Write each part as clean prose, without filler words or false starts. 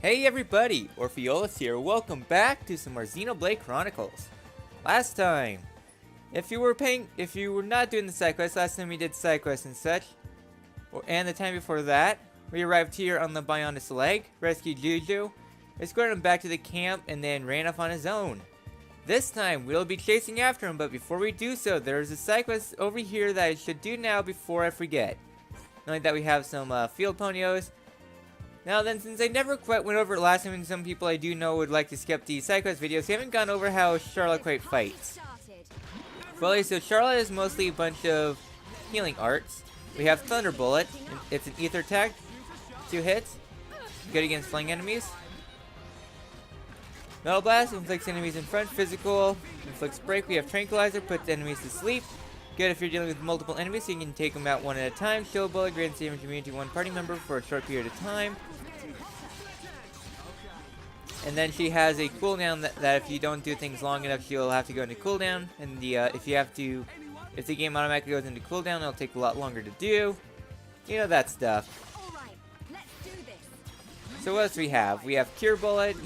Hey everybody, Orpheolus here. Welcome back to some more Xenoblade Chronicles. Last time, if you were not doing the side quest, last time we did side quests and such, and the time before that, we arrived here on the Bionis leg, rescued Juju, escorted him back to the camp, and then ran off on his own. This time, we'll be chasing after him, but before we do so, there's a side quest over here that I should do now before I forget. Not like that, we have some field ponios. Now then, since I never quite went over it last time, and some people I do know would like to skip the side quest videos, we haven't gone over how Charlotte quite fights. Well, so Charlotte is mostly a bunch of healing arts. We have Thunder Bullet. It's an ether attack. 2 hits. Good against flying enemies. Metal Blast inflicts enemies in front. Physical inflicts break. We have Tranquilizer. Puts enemies to sleep. Good if you're dealing with multiple enemies, so you can take them out one at a time. Shield Bullet grants damage immunity to one party member for a short period of time. And then she has a cooldown that if you don't do things long enough, she'll have to go into cooldown. And if the game automatically goes into cooldown, it'll take a lot longer to do. You know that stuff. So what else do we have? We have Cure Bullet.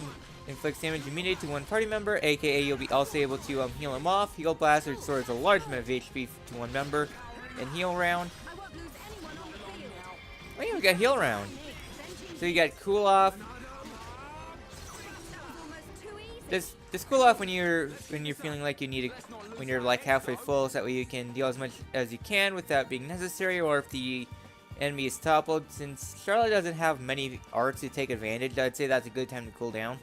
Inflicts damage immunity to one party member, aka you'll be also able to heal him off. Heal Blast restores a large amount of HP to one member. And Heal Round. Oh yeah, we got Heal Round. So you got Cool Off. Just cool off when you're feeling like you need it, when you're like halfway full, so that way you can deal as much as you can without being necessary, or if the enemy is toppled. Since Charlotte doesn't have many arts to take advantage, I'd say that's a good time to cool down.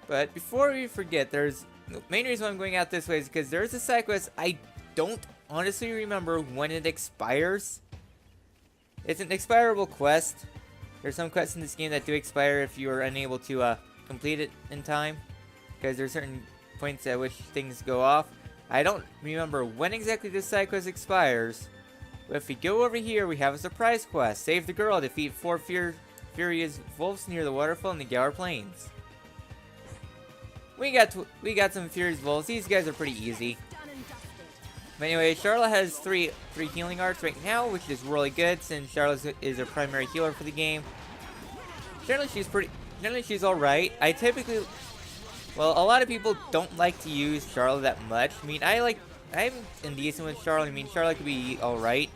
But before we forget, the main reason I'm going out this way is because there's a side quest I don't honestly remember when it expires. It's an expirable quest. There's some quests in this game that do expire if you are unable to complete it in time, because there's certain points at which things go off. I don't remember when exactly this side quest expires, but if we go over here, we have a surprise quest. Save the girl, defeat 4 furious wolves near the waterfall in the Gower Plains. We got some furious wolves. These guys are pretty easy. But anyway, Charlotte has three healing arts right now, which is really good since Charlotte is a primary healer for the game. Generally, she's alright. Well, a lot of people don't like to use Charlotte that much. I mean, I'm indecent with Charlotte. I mean, Charlotte could be alright.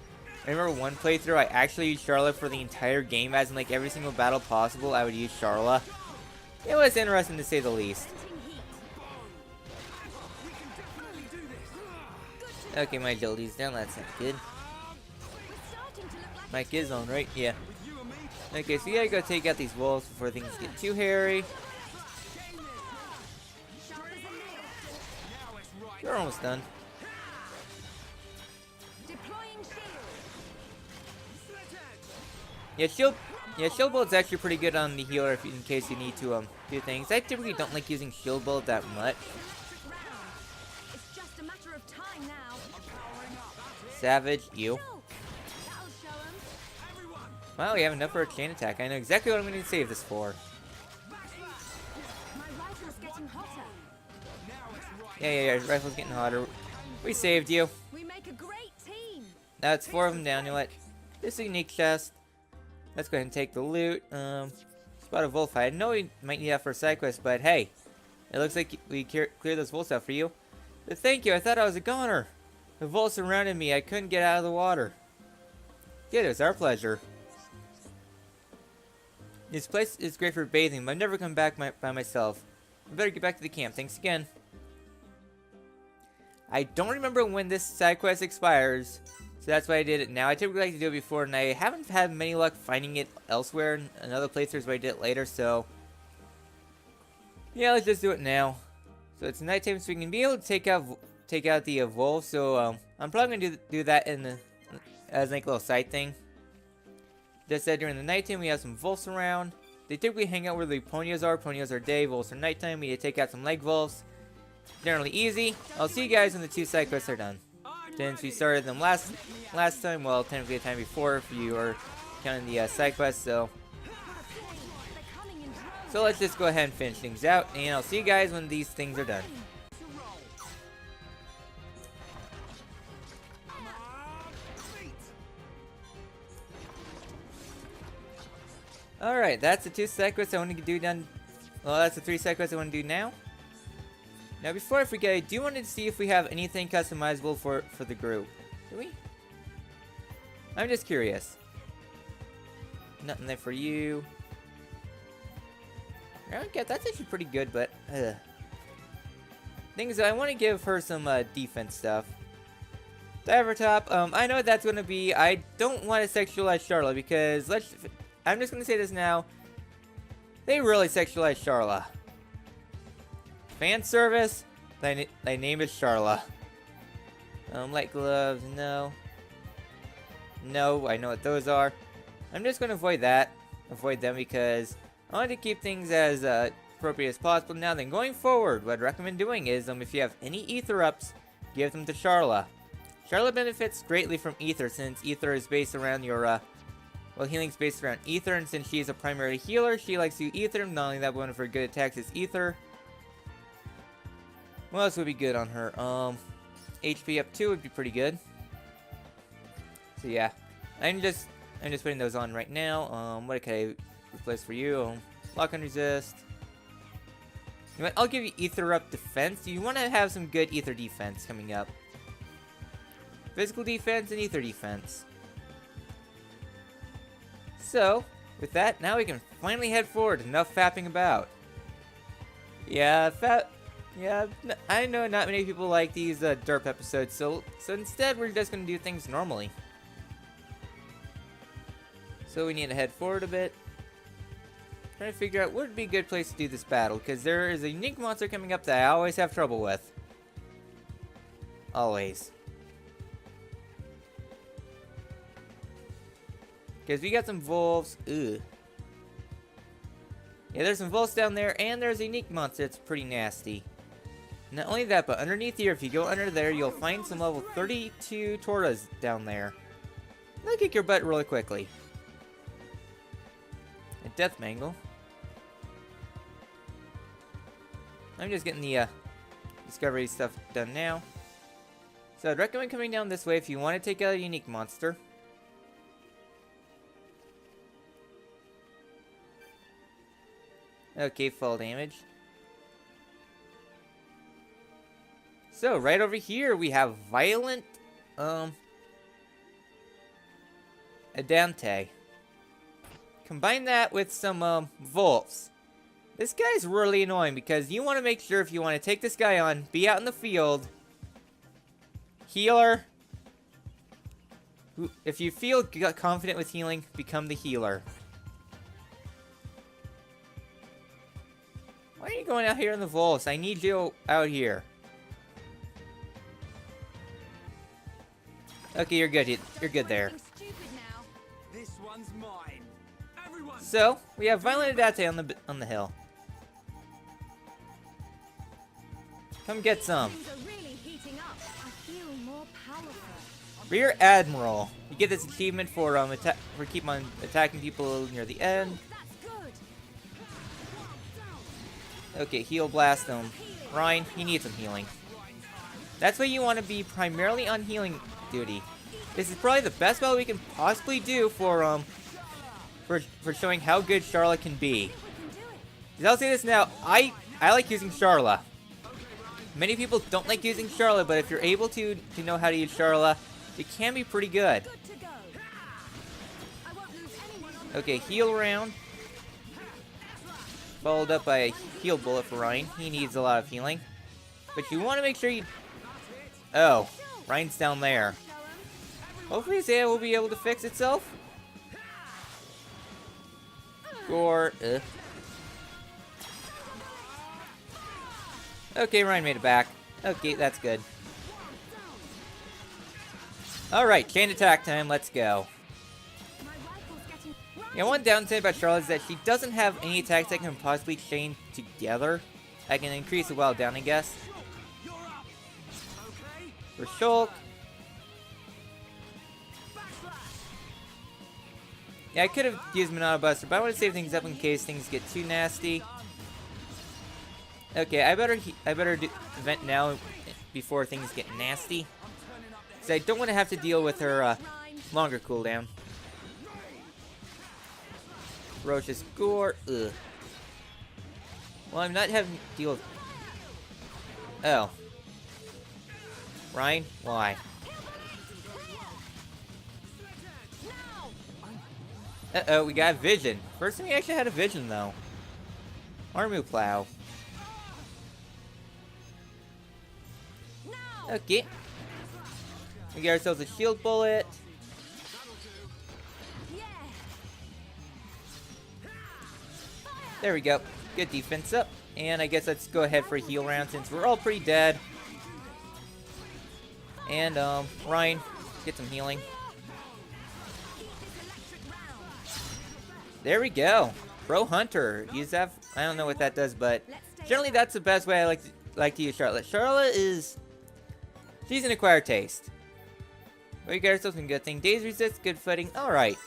I remember one playthrough, I actually used Charlotte for the entire game, as in like every single battle possible, I would use Charlotte. It was interesting to say the least. Okay, my agility's down, that's not good. Mic is on, right? Yeah. Okay, so you gotta go take out these wolves before things get too hairy. You're almost done. Yeah, shield bullet's actually pretty good on the healer in case you need to do things. I typically don't like using shield bullet that much. Savage, you. Wow, we have enough for a chain attack. I know exactly what I'm going to save this for. Yeah, rifle's getting hotter. We saved you. That's 4 of them down. You know what? This is a unique chest. Let's go ahead and take the loot. Spot a wolf hide. I know we might need that for a side quest, but hey, it looks like we cleared those wolves out for you. But thank you. I thought I was a goner. The wolves surrounded me. I couldn't get out of the water. Good, it was our pleasure. This place is great for bathing, but I've never come back by myself. I better get back to the camp. Thanks again. I don't remember when this side quest expires, so that's why I did it now. I typically like to do it before, and I haven't had many luck finding it elsewhere in other playthroughs where I did it later, so yeah, let's just do it now. So it's nighttime, so we can be able to take out the wolves. So I'm probably gonna do that as like a little side thing. Just said during the nighttime we have some wolves around. They typically hang out where the ponios are. Ponios are day, wolves are nighttime. We need to take out some leg wolves. Generally easy. I'll see you guys when the 2 side quests are done. Since we started them last time, well, technically the time before if you are counting the side quests. So let's just go ahead and finish things out, and I'll see you guys when these things are done. Alright, that's the 2 side quests I want to do done. Well, that's the 3 side quests I want to do now. Now, before I forget, I do want to see if we have anything customizable for the group. Do we? I'm just curious. Nothing there for you. I don't get that's actually pretty good, but thing is, I want to give her some defense stuff. Diver top. I know what that's gonna be. I don't want to sexualize Charlotte because I'm just gonna say this now. They really sexualize Charlotte. Fan service. Thy name is Charlotte. Light gloves. No. No, I know what those are. I'm just gonna avoid that. Avoid them because I want to keep things as appropriate as possible. Now then, going forward, what I'd recommend doing is, if you have any ether ups, give them to Charlotte. Charlotte benefits greatly from ether since ether is based around your, well, healing's based around ether, and since she is a primary healer, she likes to ether. Not only that, but one of her good attacks is ether. What else would be good on her? HP up 2 would be pretty good. So yeah, I'm just putting those on right now. What can I replace for you? Lock and resist. You know what? I'll give you ether up defense. You want to have some good ether defense coming up. Physical defense and ether defense. So, with that, now we can finally head forward. Enough fapping about. Yeah, I know not many people like these derp episodes, so instead we're just gonna do things normally. So we need to head forward a bit. Trying to figure out what would be a good place to do this battle, because there is a unique monster coming up that I always have trouble with. Always. Because we got some wolves. Ugh. Yeah, there's some wolves down there, and there's a unique monster that's pretty nasty. Not only that, but underneath here, if you go under there, you'll find some level 32 Tortas down there. They'll kick your butt really quickly. A death mangle. I'm just getting the discovery stuff done now. So I'd recommend coming down this way if you want to take out a unique monster. Okay, fall damage. So, right over here, we have Violent, Adante. Combine that with some, Wolves. This guy's really annoying because you want to make sure if you want to take this guy on, be out in the field. Healer. If you feel confident with healing, become the healer. Why are you going out here in the Wolves? I need you out here. Okay, you're good. You're good there. This one's mine. Everyone. So we have Violent Adate on the hill. Come get some. Rear Admiral. You get this achievement for keep on attacking people near the end. Okay, heal blast him. Ryan, he needs some healing. That's why you want to be primarily on healing duty. This is probably the best battle we can possibly do for showing how good Charlotte can be. I'll say this now, I like using Charlotte. Many people don't like using Charlotte, but if you're able to know how to use Charlotte, it can be pretty good. Okay, heal round. Followed up by a heal bullet for Ryan. He needs a lot of healing. But you want to make sure you... Oh, Ryan's down there. Hopefully his AI will be able to fix itself. Gore. Okay, Ryan made it back. Okay, that's good. Alright, chain attack time. Let's go. Yeah, one downside about Charlotte is that she doesn't have any attacks that can possibly chain together. I can increase it while down, I guess. For Shulk. Yeah, I could have used Monado Buster, but I want to save things up in case things get too nasty. Okay, I better do event now before things get nasty. Because I don't want to have to deal with her longer cooldown. ferocious gore. Ugh. Well, I'm not having to deal with... Oh. Ryan? Why? Uh-oh, we got vision. First time we actually had a vision, though. Armu plow. Okay. We get ourselves a shield bullet. There we go. Good defense up. And I guess let's go ahead for a heal round since we're all pretty dead. And, Ryan, get some healing. There we go. Pro Hunter. Use that. I don't know what that does, but generally that's the best way I like to use Charlotte. Charlotte is... she's an acquired taste. We got ourselves some good thing. Daze resist, good footing. Alright.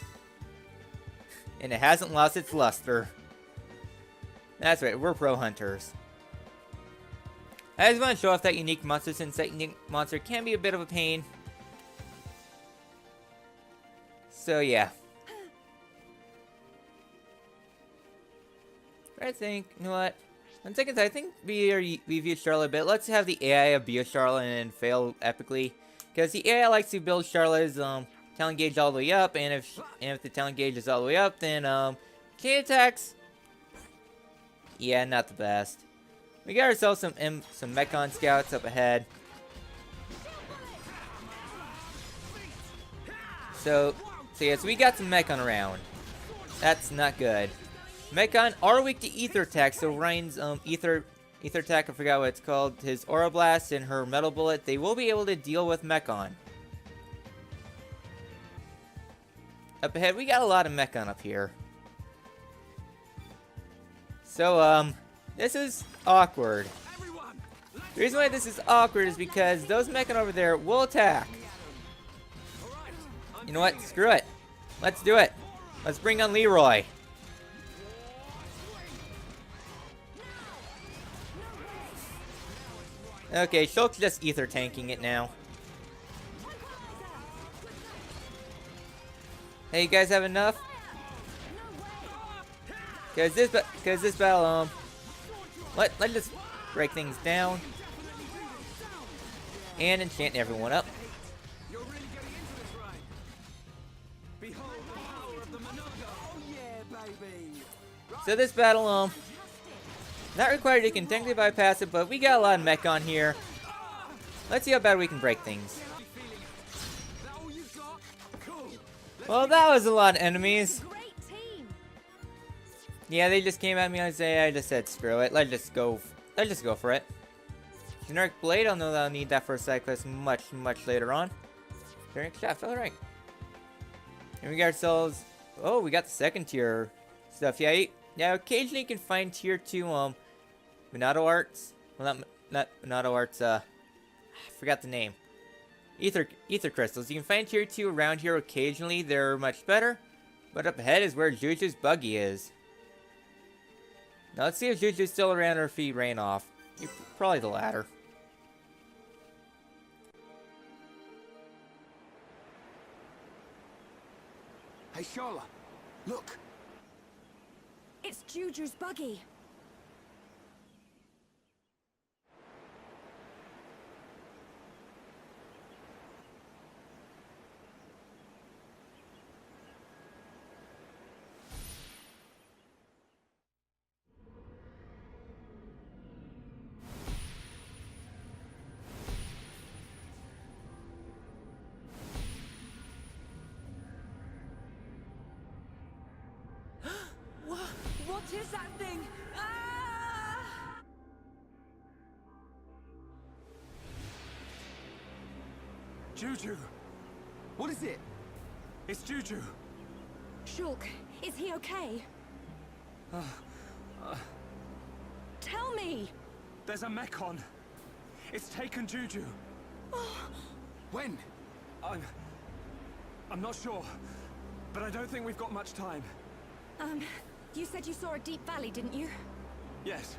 And it hasn't lost its luster. That's right, we're pro hunters. I just want to show off that unique monster since that unique monster can be a bit of a pain. So yeah. I think, you know what? On second thought, I think we've used Charlotte a bit. Let's have the AI abuse Charlotte and fail epically. Because the AI likes to build Charlotte's talent gauge all the way up. And if the talent gauge is all the way up, then chain attacks... yeah, not the best. We got ourselves some Mechon scouts up ahead. So yes, we got some Mechon around. That's not good. Mechon are weak to ether attack, so Ryan's ether attack, I forgot what it's called, his Aura Blast and her Metal Bullet, they will be able to deal with Mechon. Up ahead, we got a lot of Mechon up here. So, this is awkward. The reason why this is awkward is because those Mechon over there will attack. You know what? Screw it. Let's do it. Let's bring on Leroy. Okay, Shulk's just ether tanking it now. Hey, you guys have enough? Cause this battle, let's just break things down and enchant everyone up. So this battle, not required, you can technically bypass it, but we got a lot of Mechon here. Let's see how bad we can break things. Well, that was a lot of enemies. Yeah, they just came at me and I just said screw it. Let's just go for it. Generic blade, I know that I'll need that for a side quest much later on. Generic shaft, alright. And we got ourselves, oh, we got the second tier stuff. Yeah, occasionally you can find tier 2 Minato arts. Well, not Minato arts, I forgot the name. Ether crystals. You can find tier 2 around here occasionally. They're much better. But up ahead is where Juju's buggy is. Now let's see if Juju's still around or if he ran off. Probably the latter. Hey, Charlotte, look. It's Juju's buggy. What is that thing? Ah! Juju! What is it? It's Juju. Shulk, is he okay? Tell me! There's a Mechon. It's taken Juju. When? I'm not sure, but I don't think we've got much time. You said you saw a deep valley, didn't you? Yes.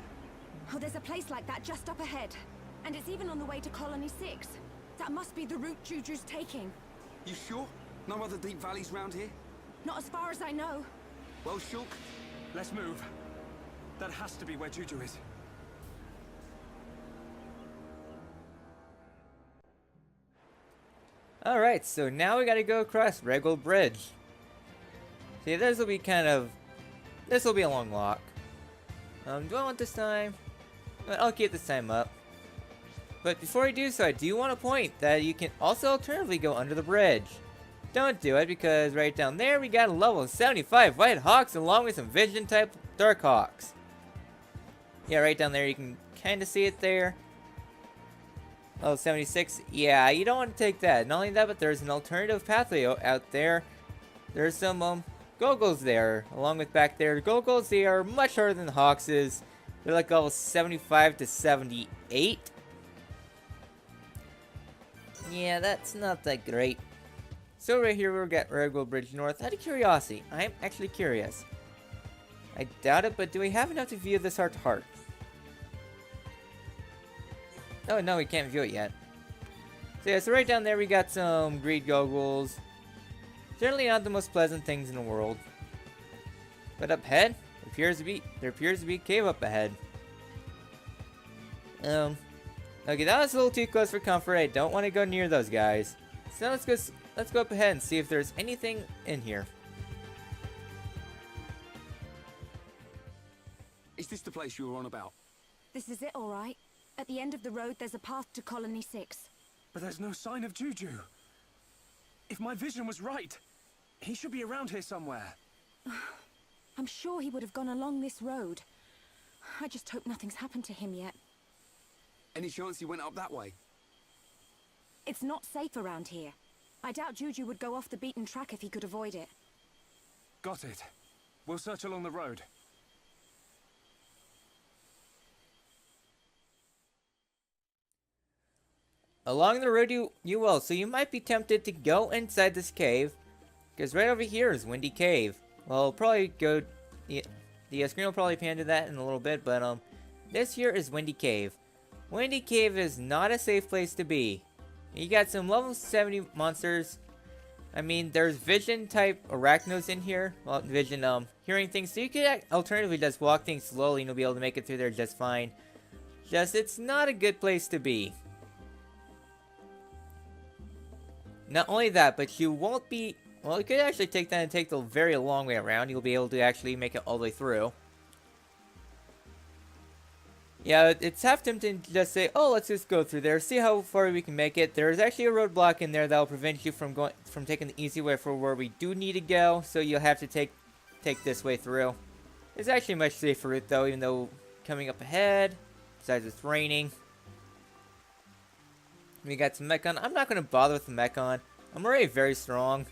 Oh, there's a place like that just up ahead. And it's even on the way to Colony 6. That must be the route Juju's taking. You sure? No other deep valleys round here? Not as far as I know. Well, Shulk, let's move. That has to be where Juju is. Alright, so now we gotta go across Red Gold Bridge. See, this will be this will be a long walk. Do I want this time? I'll keep this time up. But before I do so, I do want to point that you can also alternatively go under the bridge. Don't do it, because right down there we got a level 75 White Hawks along with some Vision type Dark Hawks. Yeah, right down there you can kind of see it there. Level 76, yeah, you don't want to take that. Not only that, but there's an alternative pathway out there. There's some Gogos there, along with back there. The Gogos, they are much harder than the Hawkses. They're like level 75 to 78. Yeah, that's not that great. So right here we've got Red Gold Bridge North. Out of curiosity, I'm actually curious. I doubt it, but do we have enough to view this heart to heart? Oh no, we can't view it yet. So yeah, so right down there we got some greed goggles. Certainly not the most pleasant things in the world. But up ahead, there appears to be a cave up ahead. Okay, that was a little too close for comfort. I don't want to go near those guys. So now let's go up ahead and see if there's anything in here. Is this the place you were on about? This is it, all right. At the end of the road, there's a path to Colony 6. But there's no sign of Juju. If my vision was right, he should be around here somewhere. I'm sure he would have gone along this road. I just hope nothing's happened to him yet. Any chance he went up that way? It's not safe around here. I doubt Juju would go off the beaten track if he could avoid it. Got it. We'll search along the road. Along the road you will, so you might be tempted to go inside this cave. Because right over here is Windy Cave. Well, I'll probably go... The screen will probably pan to that in a little bit, but this here is Windy Cave. Windy Cave is not a safe place to be. You got some level 70 monsters. I mean, there's Vision type Arachnos in here. Well, Vision hearing things, so you could alternatively just walk things slowly and you'll be able to make it through there just fine. Just, it's not a good place to be. Not only that, but you won't be... Well, you could actually take that and take the very long way around. You'll be able to actually make it all the way through. Yeah, it's half tempting to just say, oh, let's just go through there, see how far we can make it. There's actually a roadblock in there that will prevent you from taking the easy way for where we do need to go. So you'll have to take this way through. It's actually a much safer route though, even though coming up ahead, besides it's raining. We got some Mechon. I'm not going to bother with the Mechon. I'm already very strong.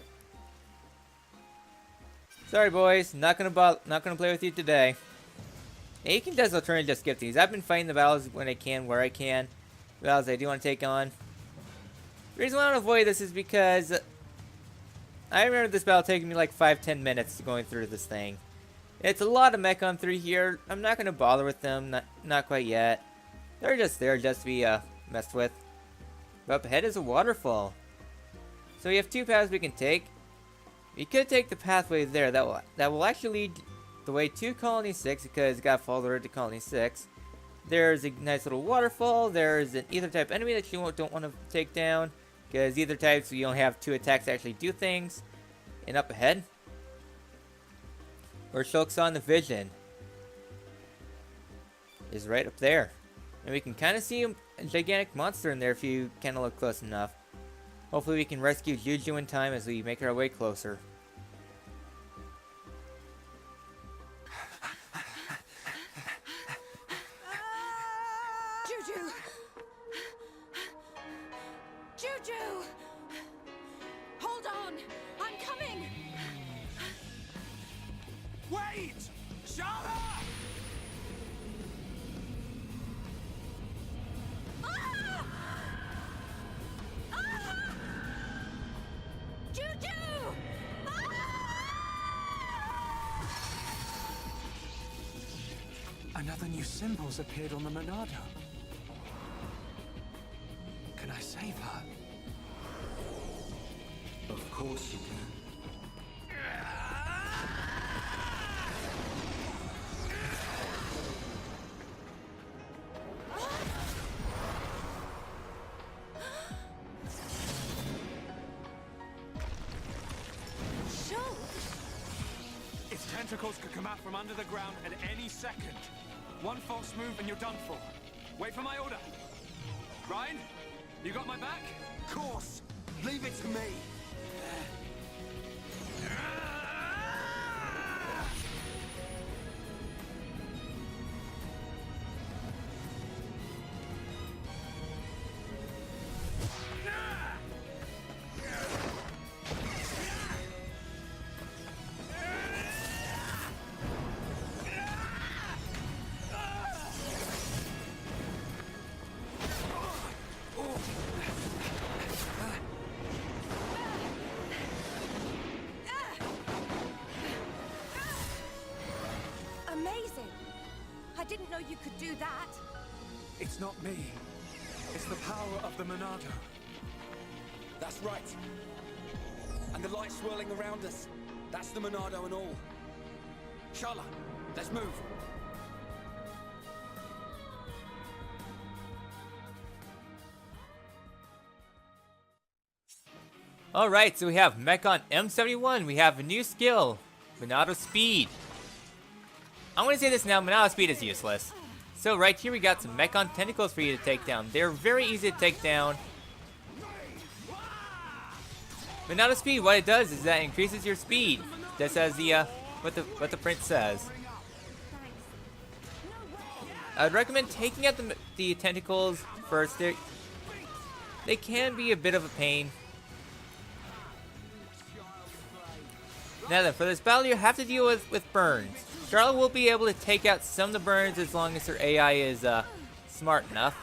Sorry, boys. Not gonna play with you today. Yeah, you can just alternatively just skip these. I've been fighting the battles when I can, where I can. The battles I do want to take on. The reason why I want to avoid this is because I remember this battle taking me like 5-10 minutes going through this thing. It's a lot of Mechon through here. I'm not gonna bother with them. Not quite yet. They're just there just to be messed with. But up ahead is a waterfall. So we have two paths we can take. We could take the pathway there. That will actually lead the way to Colony 6 because you gotta follow the road to Colony 6. There's a nice little waterfall. There's an ether type enemy that you don't want to take down because ether types you only have 2 attacks to actually do things. And up ahead, where Shulk's on the Vision is right up there, and we can kind of see a gigantic monster in there if you kind of look close enough. Hopefully we can rescue Juju in time as we make our way closer. Juju! Juju! Hold on! I'm coming! Wait! Shara! Ah! Ah! Juju! Another new symbol's appeared on the Monado. Can I save her? Of course you can. tentacles could come out from under the ground at any second. One false move and you're done for. Wait for my order. Ryan, you got my back? Of course. Leave it to me. Amazing! I didn't know you could do that. It's not me. It's the power of the Monado. That's right. And the light swirling around us. That's the Monado and all. Shala, let's move. Alright, so we have Mechon M71. We have a new skill, Monado Speed. I'm gonna say this now, Monado Speed is useless. So right here we got some Mechon Tentacles for you to take down. They're very easy to take down. Monado Speed, what it does is that it increases your speed. Just as the what the print says. I'd recommend taking out the tentacles first. They can be a bit of a pain. Now then, for this battle you have to deal with burns. Charlotte will be able to take out some of the burns as long as her AI is smart enough.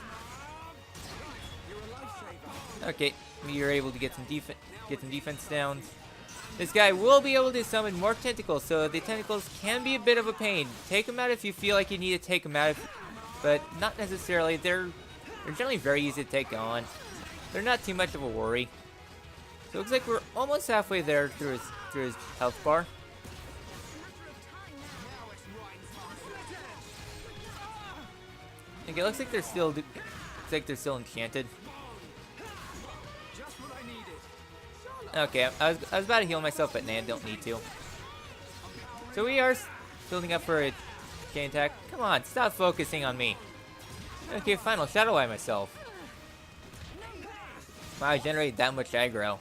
Okay, we are able to get some defense down. This guy will be able to summon more tentacles, so the tentacles can be a bit of a pain. Take them out if you feel like you need to take them out, but not necessarily. They're generally very easy to take on. They're not too much of a worry. So it looks like we're almost halfway there through his health bar. Okay, it looks like they're still enchanted. Okay, I was about to heal myself, but nah, don't need to. So we are building up for a chain attack. Come on, stop focusing on me. Okay, final Shadow Eye myself. Wow, I generated that much aggro.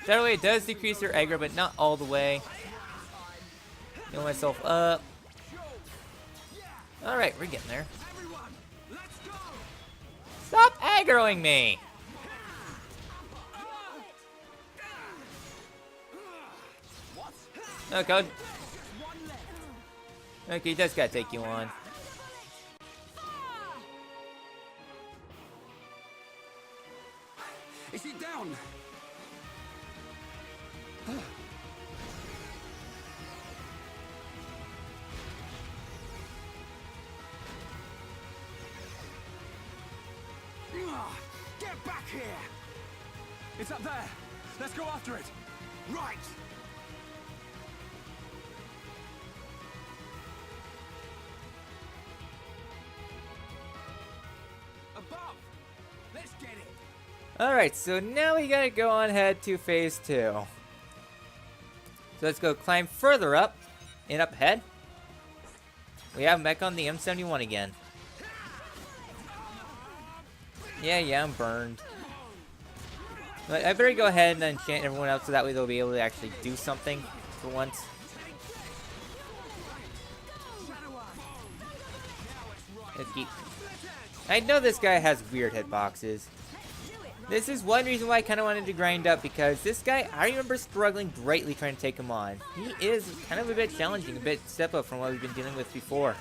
Shadow Eye does decrease your aggro, but not all the way. Heal myself up. Alright, we're getting there. Stop aggroing me! Okay. Okay, he just gotta take you on. Is he down? Get back here! It's up there. Let's go after it. Right! Above. Let's get it. Alright, so now we gotta go on ahead to phase 2. So let's go climb further up and up ahead. We have Mechon the M71 again. Yeah, I'm burned. But I better go ahead and enchant everyone else so that way they'll be able to actually do something for once. I know this guy has weird hitboxes. This is one reason why I kind of wanted to grind up, because this guy, I remember struggling greatly trying to take him on. He is kind of a bit challenging, a bit step up from what we've been dealing with before.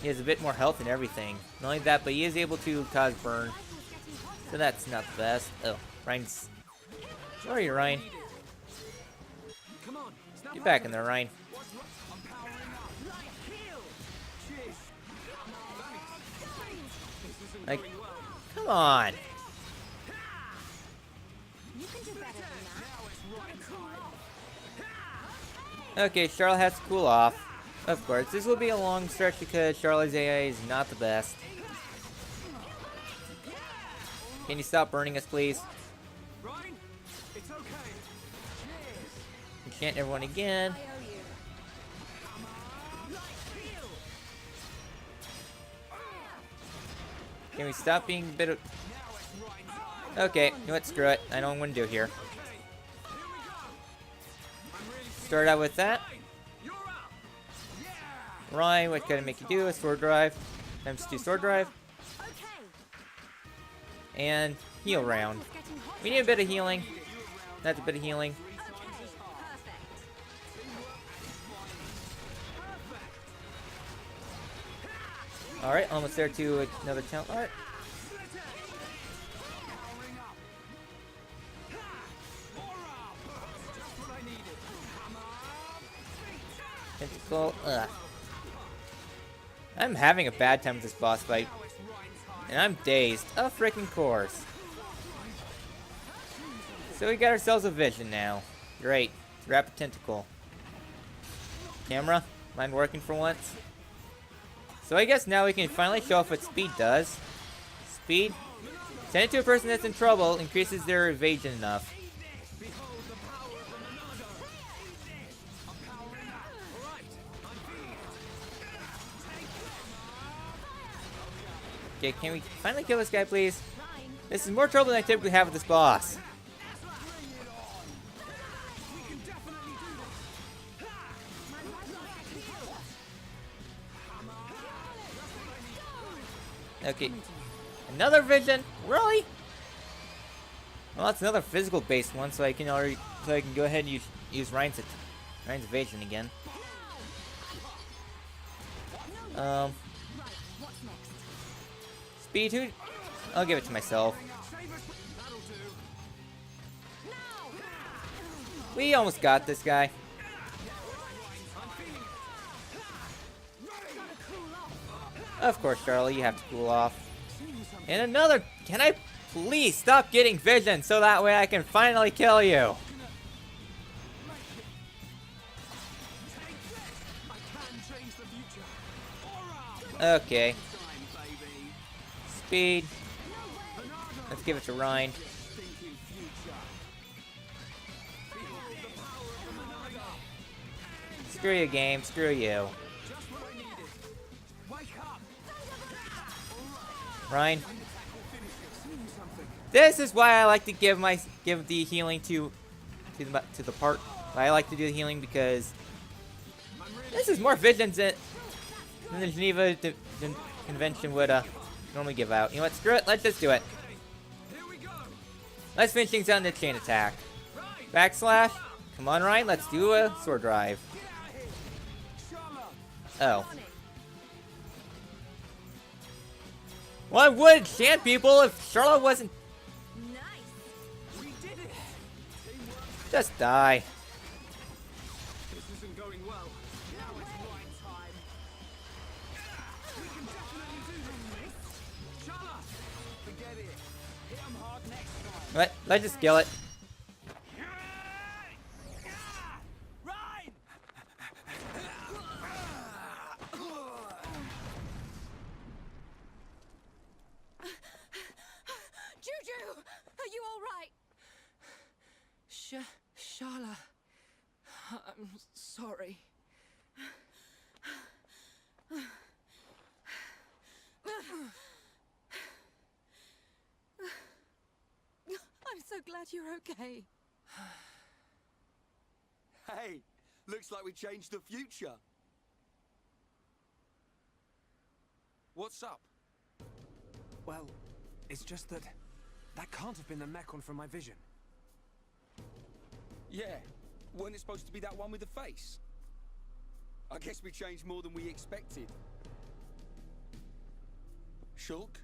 He has a bit more health and everything. Not only that, but he is able to cause burn. So that's not the best. Oh, Ryan's... Sorry, Ryan. Get back in there, Ryan. Like, come on. Okay, Charlotte has to cool off. Of course, this will be a long stretch because Charlotte's AI is not the best. Can you stop burning us, please? Enchant everyone again. Can we stop being a bit of... Okay, you know what? Screw it. I know what I'm going to do here. Start out with that. Ryan, what can I make you do? A sword drive. Times 2 sword drive. And heal round. We need a bit of healing. That's a bit of healing. Alright, almost there to another talent art. Tentacle, ugh. I'm having a bad time with this boss fight. And I'm dazed. Of freaking course. So we got ourselves a vision now. Great. Rapid tentacle. Camera, mind working for once? So I guess now we can finally show off what speed does. Speed. Send it to a person that's in trouble, increases their evasion enough. Okay, can we finally kill this guy, please? This is more trouble than I typically have with this boss. Okay, another vision? Really? Well, that's another physical-based one, so I can go ahead and use Ryan's evasion again. Speed, who? I'll give it to myself. We almost got this guy. Of course, Charlie, you have to cool off. And another... Can I please stop getting vision so that way I can finally kill you? Okay. Speed. Let's give it to Ryan. Screw you, game. Screw you. Ryan. This is why I like to give the healing to the part. I like to do the healing because this is more vision than the Geneva Convention would normally give out. You know what? Screw it. Let's just do it. Let's finish things out in the chain attack. Backslash. Come on, Ryan. Let's do a sword drive. Oh. Well, I would chant people if Charlotte wasn't... Just die. This isn't going well. Now it's Ryan's time. We can definitely do this. Charlotte, forget it. Hit him hard next time. Let's just kill it. Ryan! Juju! Are you alright? Shala, I'm sorry. I'm so glad you're okay. Hey, looks like we changed the future. What's up? Well, it's just that can't have been the Mechon from my vision. Yeah, wasn't it supposed to be that one with the face? I guess we changed more than we expected. Shulk?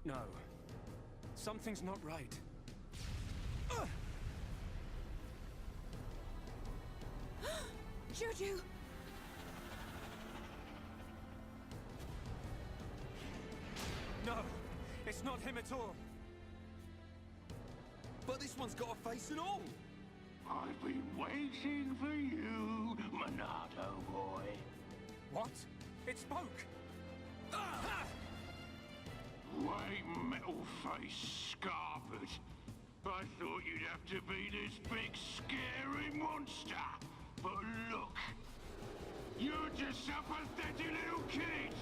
No. Something's not right. Juju! No, it's not him at all. But this one's got a face and all. I've been waiting for you, Monado boy. What? It spoke! White metal-faced scarpers. I thought you'd have to be this big, scary monster. But look, you're just a pathetic little kid.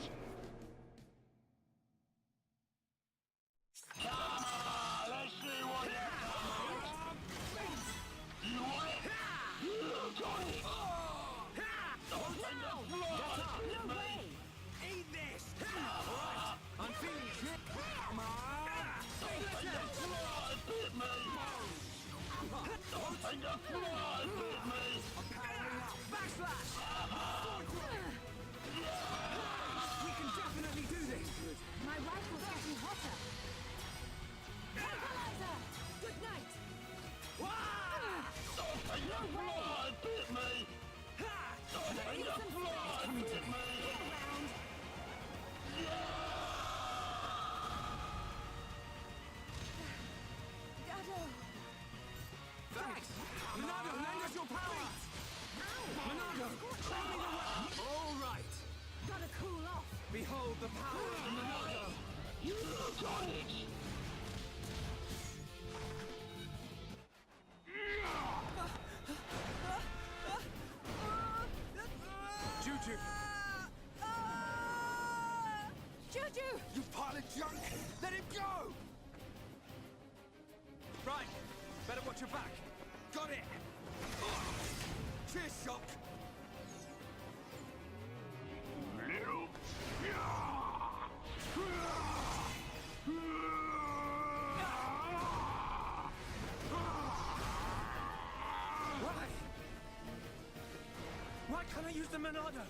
Behold the power of the Monado! You got it! Juju! Juju! You pile of junk! Let him go! Right, better watch your back. Got it! Cheers, Shock! Little... Why? Why can't I use the Monado?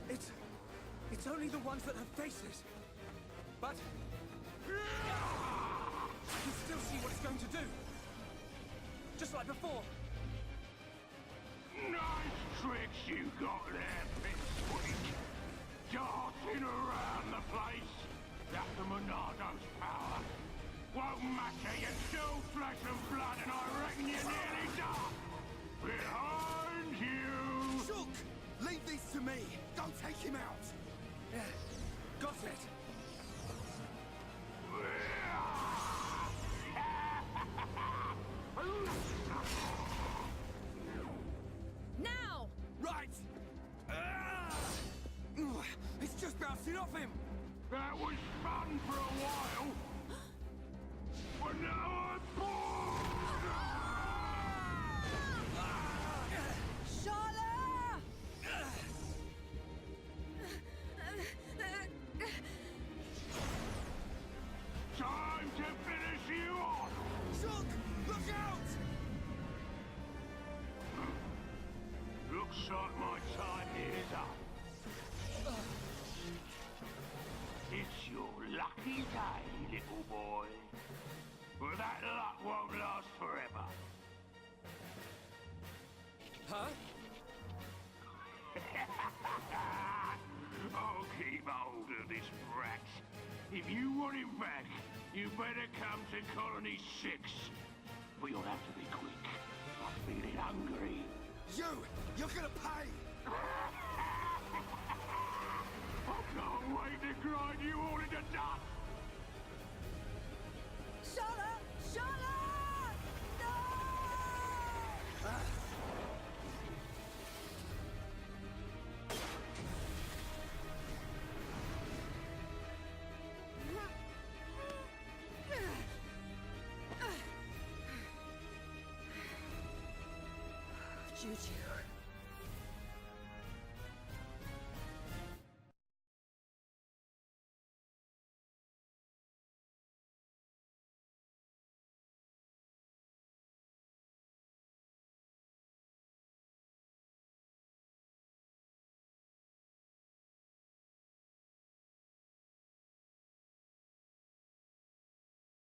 It's only the ones that have faces. But... I can still see what it's going to do. Just like before. Nice tricks you got there, Pipsqueak. Darting around the place. That's the Monado's power. Won't matter, you're still flesh and blood, and I reckon you're nearly done. Behind you! Shook! Leave these to me. Don't take him out. Yeah, got it. Now! Right! It's just bouncing off him! That was fun for a while. But now I'm bored! Shala! Time to finish you off! Shook! Look out! Looks like my time here is up. It's your lucky day, little boy. But that luck won't last forever. Huh? I'll keep hold of this brat. If you want him back, you better come to Colony 6. But you'll have to be quick. I'm feeling hungry. You're gonna pay! I can't wait to grind you all into dust! Shala! Shala! No! Juju.